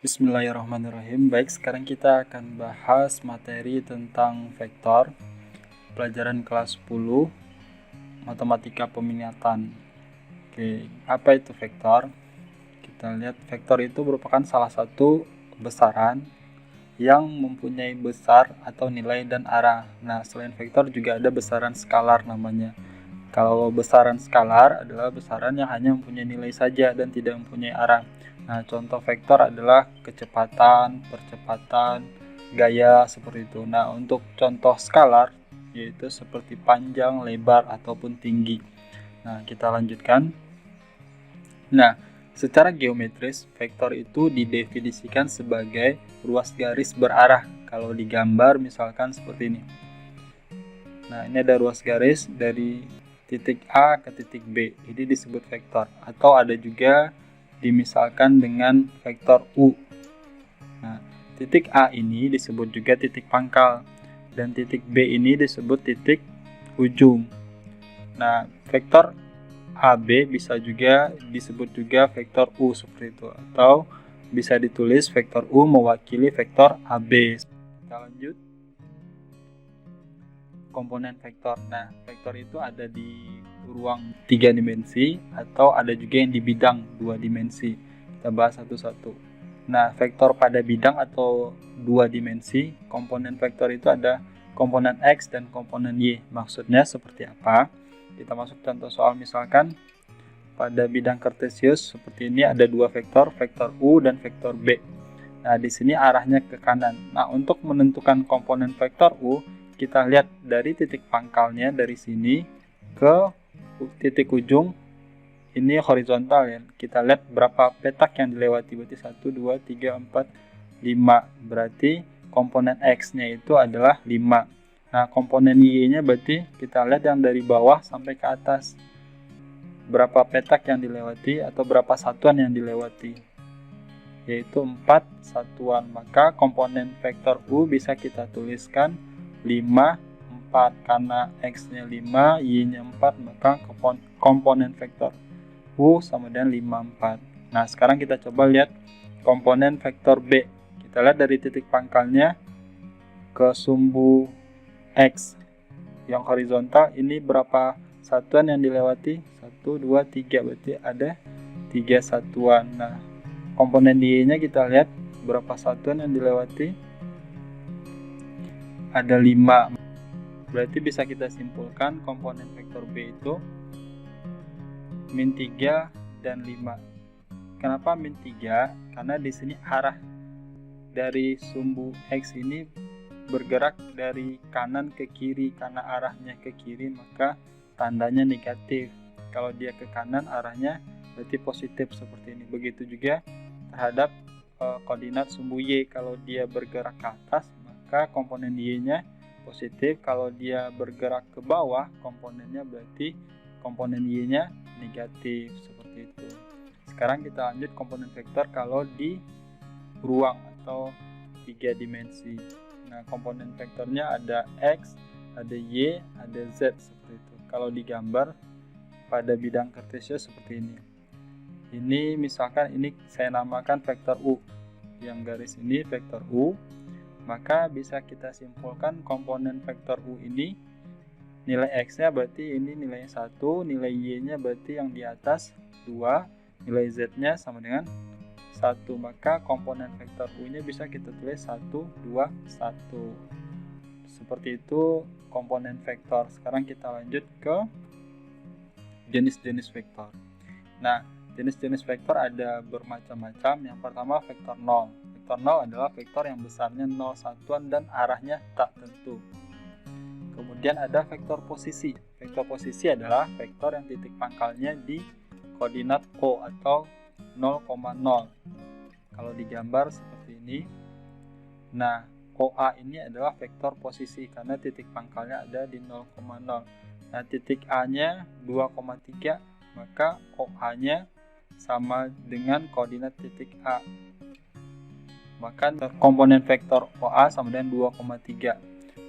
Bismillahirrahmanirrahim. Baik, sekarang kita akan bahas materi tentang vektor, pelajaran kelas 10, matematika peminatan. Oke, apa itu vektor? Kita lihat vektor itu merupakan salah satu besaran yang mempunyai besar atau nilai dan arah. Nah, selain vektor juga ada besaran skalar namanya. Kalau besaran skalar adalah besaran yang hanya mempunyai nilai saja dan tidak mempunyai arah. Nah, contoh vektor adalah kecepatan, percepatan, gaya, seperti itu. Nah, untuk contoh skalar, yaitu seperti panjang, lebar, ataupun tinggi. Nah, kita lanjutkan. Nah, secara geometris, vektor itu didefinisikan sebagai ruas garis berarah. Kalau digambar misalkan seperti ini. Nah, ini ada ruas garis dari titik A ke titik B. Ini disebut vektor. Atau ada juga dimisalkan dengan vektor U. Nah, titik A ini disebut juga titik pangkal. Dan titik B ini disebut titik ujung. Nah, vektor AB bisa juga disebut juga vektor U seperti itu. Atau bisa ditulis vektor U mewakili vektor AB. Kita lanjut. Komponen vektor. Nah, vektor itu ada di ruang 3 dimensi atau ada juga yang di bidang 2 dimensi. Kita bahas satu-satu. Nah, vektor pada bidang atau 2 dimensi, komponen vektor itu ada komponen X dan komponen Y. Maksudnya seperti apa? Kita masuk contoh soal, misalkan pada bidang kartesius seperti ini ada dua vektor, vektor U dan vektor B. Nah, di sini arahnya ke kanan. Nah, untuk menentukan komponen vektor U, kita lihat dari titik pangkalnya dari sini ke titik ujung, ini horizontal ya. Kita lihat berapa petak yang dilewati, berarti 1, 2, 3, 4, 5. Berarti komponen X-nya itu adalah 5. Nah, komponen Y-nya berarti kita lihat yang dari bawah sampai ke atas. Berapa petak yang dilewati atau berapa satuan yang dilewati, yaitu 4 satuan. Maka komponen vektor U bisa kita tuliskan 5, 4. Karena X-nya 5, Y-nya 4, maka komponen vektor U sama dengan 5, 4. Nah, sekarang kita coba lihat komponen vektor B. Kita lihat dari titik pangkalnya ke sumbu X yang horizontal, ini berapa satuan yang dilewati? 1, 2, 3, berarti ada 3 satuan. Nah, komponen Y-nya kita lihat berapa satuan yang dilewati? Ada 5. Berarti bisa kita simpulkan komponen vektor B itu min 3 dan 5. Kenapa min 3? Karena di sini arah dari sumbu X ini bergerak dari kanan ke kiri. Karena arahnya ke kiri, maka tandanya negatif. Kalau dia ke kanan, arahnya berarti positif seperti ini. Begitu juga terhadap koordinat sumbu Y. Kalau dia bergerak ke atas, maka komponen Y-nya positif. Kalau dia bergerak ke bawah, komponennya berarti komponen Y-nya negatif, seperti itu. Sekarang kita lanjut komponen vektor kalau di ruang atau 3 dimensi. Nah, komponen vektornya ada X, ada Y, ada Z, seperti itu. Kalau digambar pada bidang kartesius seperti ini. Ini misalkan ini saya namakan vektor U. Yang garis ini vektor U. Maka bisa kita simpulkan komponen vektor U ini nilai X-nya berarti ini nilainya 1, nilai Y-nya berarti yang di atas 2, nilai Z-nya sama dengan 1. Maka komponen vektor U-nya bisa kita tulis 1, 2, 1. Seperti itu komponen vektor. Sekarang kita lanjut ke jenis-jenis vektor. Nah, jenis-jenis vektor ada bermacam-macam. Yang pertama vektor 0. Vektor 0 adalah vektor yang besarnya 0 satuan dan arahnya tak tentu. Kemudian ada vektor posisi. Vektor posisi adalah vektor yang titik pangkalnya di koordinat O atau 0,0. Kalau digambar seperti ini. Nah, OA ini adalah vektor posisi karena titik pangkalnya ada di 0,0. Nah, titik A-nya 2,3, maka OA-nya sama dengan koordinat titik A. Maka komponen vektor OA sama dengan 2,3.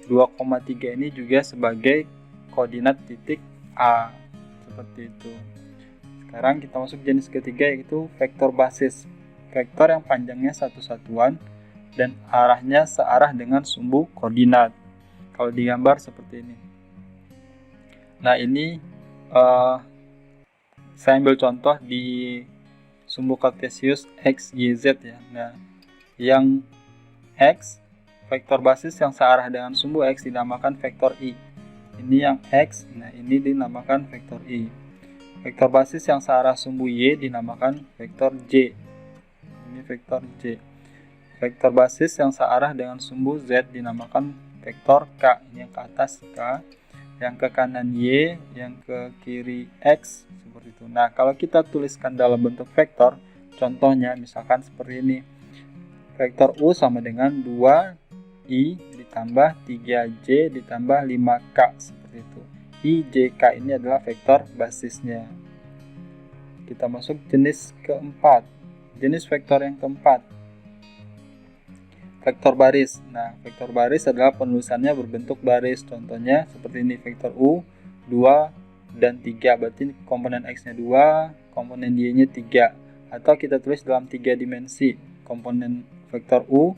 2,3 ini juga sebagai koordinat titik A. Seperti itu. Sekarang kita masuk jenis ketiga, yaitu vektor basis. vektor yang panjangnya satu satuan dan arahnya searah dengan sumbu koordinat. Kalau digambar seperti ini. Nah, ini saya ambil contoh di sumbu kartesius x, y, z ya. Nah, yang x, vektor basis yang searah dengan sumbu x dinamakan vektor i. Ini yang x, nah ini dinamakan vektor i. Vektor basis yang searah sumbu y dinamakan vektor j. Ini vektor j. Vektor basis yang searah dengan sumbu z dinamakan vektor k. Ini yang ke atas k, yang ke kanan y, yang ke kiri x, seperti itu. Nah, kalau kita tuliskan dalam bentuk vektor, contohnya misalkan seperti ini. Vektor u sama dengan 2i ditambah 3j ditambah 5k, seperti itu. I, j, k ini adalah vektor basisnya. Kita masuk jenis keempat. Jenis vektor yang keempat, vektor baris. Nah, vektor baris adalah penulisannya berbentuk baris. Contohnya seperti ini, vektor U 2 dan 3. Berarti komponen X-nya 2, komponen Y-nya 3. Atau kita tulis dalam 3 dimensi. Komponen vektor U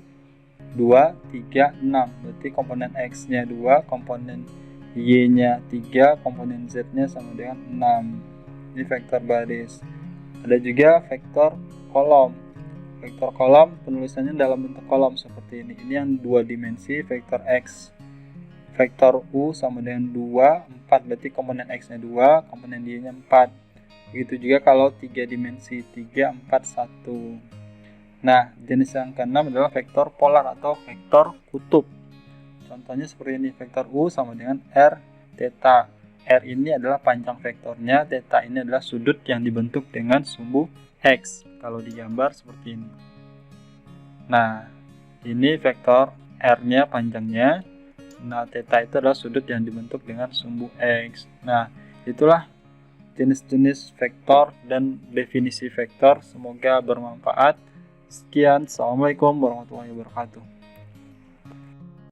2, 3, 6. Berarti komponen X-nya 2, komponen Y-nya 3, komponen Z-nya sama dengan 6. Ini vektor baris. Ada juga vektor kolom. Vektor kolom penulisannya dalam bentuk kolom seperti ini. Ini yang 2 dimensi, vektor X. Vektor U sama dengan 2, 4. Berarti komponen X-nya 2, komponen Y-nya 4. Begitu juga kalau 3 dimensi, 3, 4, 1. Nah, jenis yang keenam adalah vektor polar atau vektor kutub. Contohnya seperti ini, vektor U sama dengan R theta. R ini adalah panjang vektornya, theta ini adalah sudut yang dibentuk dengan sumbu X. Kalau digambar seperti ini. Nah, ini vektor R-nya panjangnya. Nah, theta itu adalah sudut yang dibentuk dengan sumbu X. Nah, itulah jenis-jenis vektor dan definisi vektor. Semoga bermanfaat. Sekian, Assalamualaikum warahmatullahi wabarakatuh.